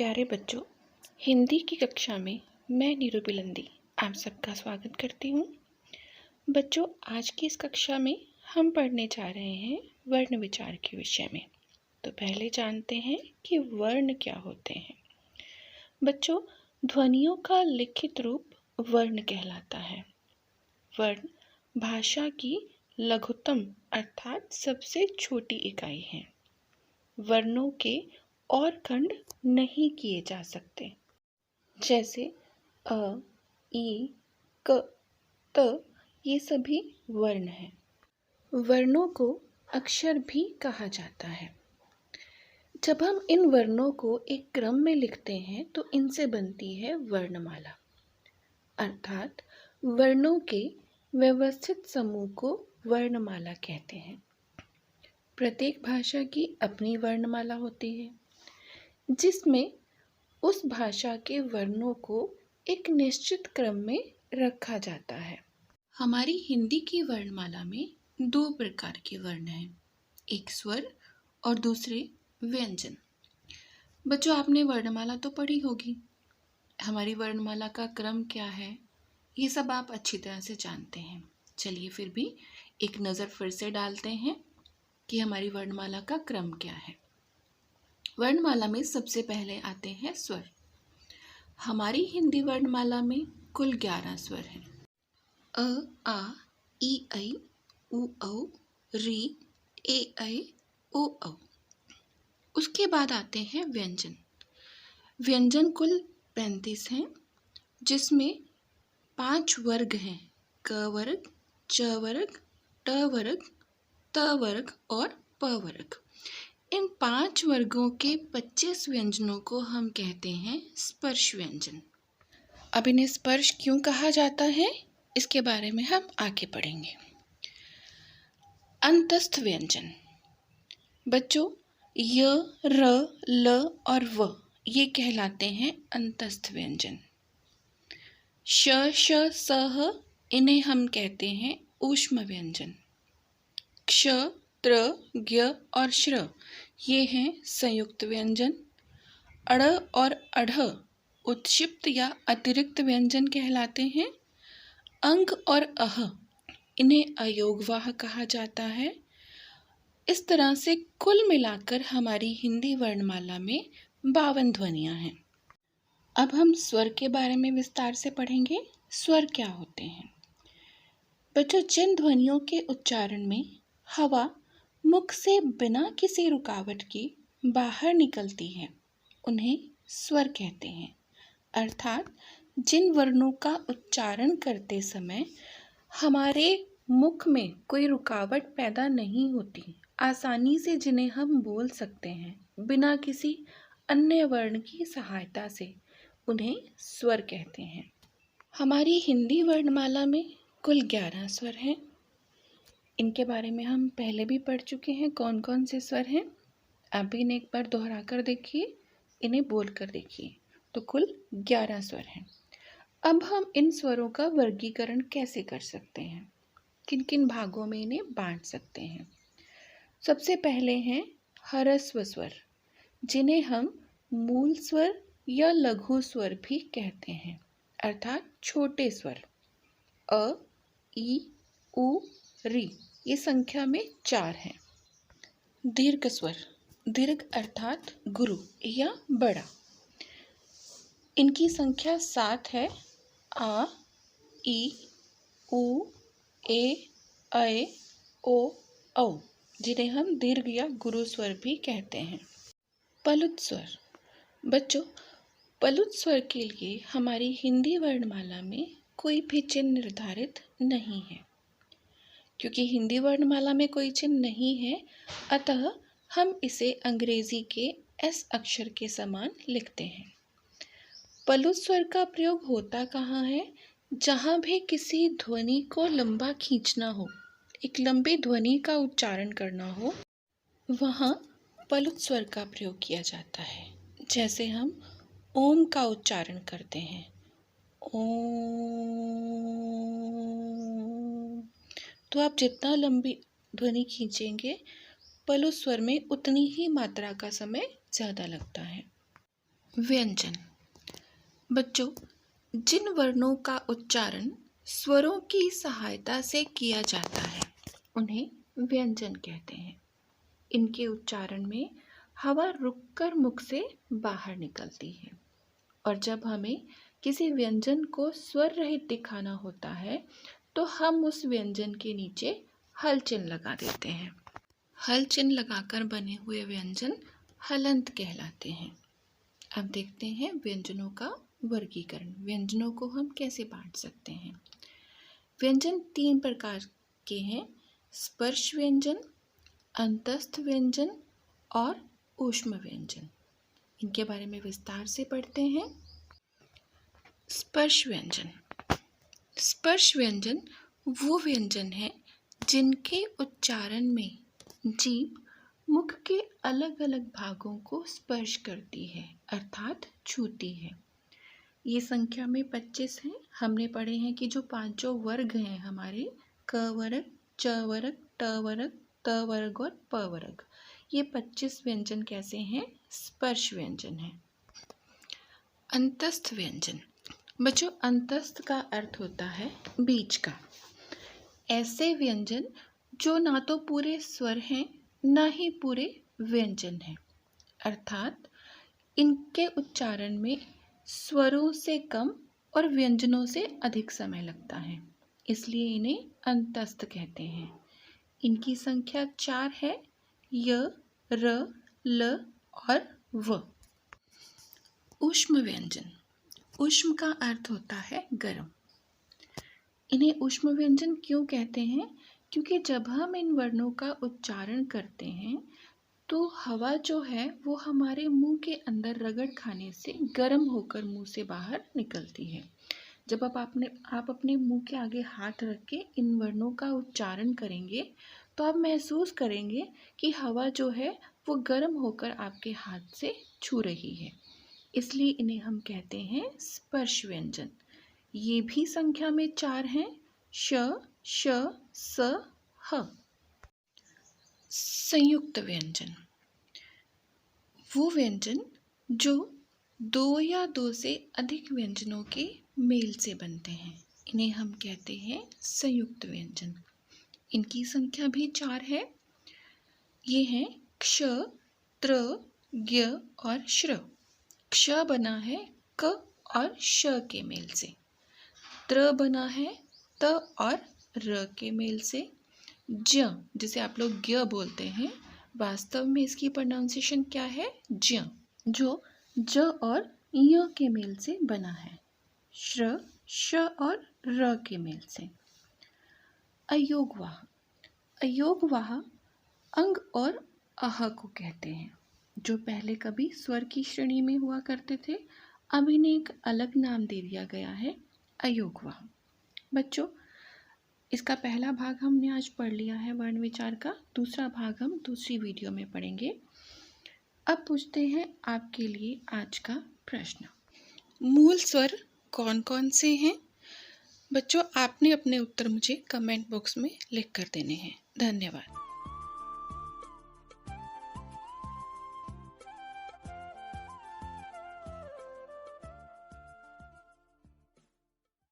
प्यारे बच्चों, हिंदी की कक्षा में मैं नीरू बिलंदी आप सबका स्वागत करती हूँ। बच्चों, आज की इस कक्षा में हम पढ़ने जा रहे हैं वर्ण विचार के विषय में। तो पहले जानते हैं कि वर्ण क्या होते हैं। बच्चों, ध्वनियों का लिखित रूप वर्ण कहलाता है। वर्ण भाषा की लघुत्तम अर्थात सबसे छोटी इकाई है। वर्णों के और खंड नहीं किए जा सकते, जैसे अ, ई, क, त ये सभी वर्ण हैं। वर्णों को अक्षर भी कहा जाता है। जब हम इन वर्णों को एक क्रम में लिखते हैं तो इनसे बनती है वर्णमाला, अर्थात वर्णों के व्यवस्थित समूह को वर्णमाला कहते हैं। प्रत्येक भाषा की अपनी वर्णमाला होती है, जिसमें उस भाषा के वर्णों को एक निश्चित क्रम में रखा जाता है। हमारी हिंदी की वर्णमाला में दो प्रकार के वर्ण हैं, एक स्वर और दूसरे व्यंजन। बच्चों, आपने वर्णमाला तो पढ़ी होगी। हमारी वर्णमाला का क्रम क्या है, ये सब आप अच्छी तरह से जानते हैं। चलिए फिर भी एक नज़र फिर से डालते हैं कि हमारी वर्णमाला का क्रम क्या है। वर्णमाला में सबसे पहले आते हैं स्वर। हमारी हिंदी वर्णमाला में कुल 11 स्वर हैं। अ, आ, ई, ऐ, उ, औ, री, ए, ऐ, ओ, औ। उसके बाद आते हैं व्यंजन। व्यंजन कुल 35 हैं, जिसमें 5 वर्ग हैं, क वर्ग, च वर्ग, ट वर्ग, त वर्ग और प वर्ग। इन 5 वर्गों के 25 व्यंजनों को हम कहते हैं स्पर्श व्यंजन। अब इन्हें स्पर्श क्यों कहा जाता है, इसके बारे में हम आगे पढ़ेंगे। अंतस्थ व्यंजन। बच्चों, य, र, ल और व ये कहलाते हैं अंतस्थ व्यंजन। श, श, स, ह इन्हें हम कहते हैं ऊष्म व्यंजन। क्ष, त्र, ज्ञ और श्र ये हैं संयुक्त व्यंजन। अड़ और अढ़ उत्क्षिप्त या अतिरिक्त व्यंजन कहलाते हैं। अंग और अह इन्हें अयोगवाह कहा जाता है। इस तरह से कुल मिलाकर हमारी हिंदी वर्णमाला में 52 ध्वनियाँ हैं। अब हम स्वर के बारे में विस्तार से पढ़ेंगे। स्वर क्या होते हैं? बच्चों, जिन ध्वनियों के उच्चारण में हवा मुख से बिना किसी रुकावट के बाहर निकलती है, उन्हें स्वर कहते हैं। अर्थात जिन वर्णों का उच्चारण करते समय हमारे मुख में कोई रुकावट पैदा नहीं होती, आसानी से जिन्हें हम बोल सकते हैं बिना किसी अन्य वर्ण की सहायता से, उन्हें स्वर कहते हैं। हमारी हिंदी वर्णमाला में कुल 11 स्वर हैं। इनके बारे में हम पहले भी पढ़ चुके हैं, कौन कौन से स्वर हैं। आप भी इन्हें एक बार दोहरा कर देखिए, इन्हें बोल कर देखिए। तो कुल 11 स्वर हैं। अब हम इन स्वरों का वर्गीकरण कैसे कर सकते हैं, किन किन भागों में इन्हें बांट सकते हैं। सबसे पहले हैं ह्रस्व स्वर, जिन्हें हम मूल स्वर या लघु स्वर भी कहते हैं, अर्थात छोटे स्वर। अ, ई, उ, री ये संख्या में 4 हैं। दीर्घ स्वर, दीर्घ अर्थात गुरु या बड़ा, इनकी संख्या 7 है। आ, ई, उ, ए, ऐ, ओ, औ जिन्हें हम दीर्घ या गुरु स्वर भी कहते हैं। पलुत स्वर। बच्चों, पलुत स्वर के लिए हमारी हिंदी वर्णमाला में कोई भी चिन्ह निर्धारित नहीं है। क्योंकि हिंदी वर्णमाला में कोई चिन्ह नहीं है, अतः हम इसे अंग्रेजी के एस अक्षर के समान लिखते हैं। पलुत स्वर का प्रयोग होता कहाँ है? जहाँ भी किसी ध्वनि को लंबा खींचना हो, एक लंबी ध्वनि का उच्चारण करना हो, वहाँ पलुत स्वर का प्रयोग किया जाता है। जैसे हम ओम का उच्चारण करते हैं, ओम, तो आप जितना लंबी ध्वनि खींचेंगे, पलुत स्वर में उतनी ही मात्रा का समय ज़्यादा लगता है। व्यंजन। बच्चों, जिन वर्णों का उच्चारण स्वरों की सहायता से किया जाता है उन्हें व्यंजन कहते हैं। इनके उच्चारण में हवा रुककर मुख से बाहर निकलती है और जब हमें किसी व्यंजन को स्वर रहित दिखाना होता है तो हम उस व्यंजन के नीचे हल चिन्ह लगा देते हैं। हल चिन्ह लगाकर बने हुए व्यंजन हलंत कहलाते हैं। अब देखते हैं व्यंजनों का वर्गीकरण। व्यंजनों को हम कैसे बांट सकते हैं? व्यंजन 3 प्रकार के हैं: स्पर्श व्यंजन, अंतस्थ व्यंजन और ऊष्म व्यंजन। इनके बारे में विस्तार से पढ़ते हैं। स्पर्श व्यंजन। स्पर्श व्यंजन वो व्यंजन है जिनके उच्चारण में जीभ मुख के अलग अलग भागों को स्पर्श करती है अर्थात छूती है। ये संख्या में 25 हैं। हमने पढ़े हैं कि जो 5 वर्ग हैं हमारे, क वर्ग, च वर्ग, ट वर्ग, त वर्ग और प वर्ग, ये 25 व्यंजन कैसे हैं? स्पर्श व्यंजन हैं। अंतस्थ व्यंजन। बच्चों, अंतस्थ का अर्थ होता है बीच का। ऐसे व्यंजन जो ना तो पूरे स्वर हैं ना ही पूरे व्यंजन हैं, अर्थात इनके उच्चारण में स्वरों से कम और व्यंजनों से अधिक समय लगता है, इसलिए इन्हें अंतस्थ कहते हैं। इनकी संख्या 4 है: य, र, ल और व। ऊष्म व्यंजन। ऊष्म का अर्थ होता है गर्म। इन्हें ऊष्म व्यंजन क्यों कहते हैं? क्योंकि जब हम इन वर्णों का उच्चारण करते हैं तो हवा जो है वो हमारे मुंह के अंदर रगड़ खाने से गर्म होकर मुंह से बाहर निकलती है। जब आप अपने मुंह के आगे हाथ रख के इन वर्णों का उच्चारण करेंगे तो आप महसूस करेंगे कि हवा जो है वो गर्म होकर आपके हाथ से छू रही है, इसलिए इन्हें हम कहते हैं स्पर्श व्यंजन। ये भी संख्या में 4 हैं: श, श, स, ह। संयुक्त व्यंजन। वो व्यंजन जो 2 या 2 से अधिक व्यंजनों के मेल से बनते हैं, इन्हें हम कहते हैं संयुक्त व्यंजन। इनकी संख्या भी 4 है। ये हैं क्ष, त्र, ज्ञ और श्र। क्ष बना है क और श के मेल से, त्र बना है त और र के मेल से, ज्ञ जिसे आप लोग ज्ञ बोलते हैं, वास्तव में इसकी प्रोनाउंसिएशन क्या है? ज्ञ, जो ज और य के मेल से बना है, श्र, श और र के मेल से। अयोगवाह। अयोगवाह अंग और अह को कहते हैं, जो पहले कभी स्वर की श्रेणी में हुआ करते थे, अब इन्हें एक अलग नाम दे दिया गया है, अयोगवाह। बच्चों, इसका पहला भाग हमने आज पढ़ लिया है वर्ण विचार का, दूसरा भाग हम दूसरी वीडियो में पढ़ेंगे। अब पूछते हैं आपके लिए आज का प्रश्न। मूल स्वर कौन कौन से हैं? बच्चों, आपने अपने उत्तर मुझे कमेंट बॉक्स में लिख कर देने हैं। धन्यवाद।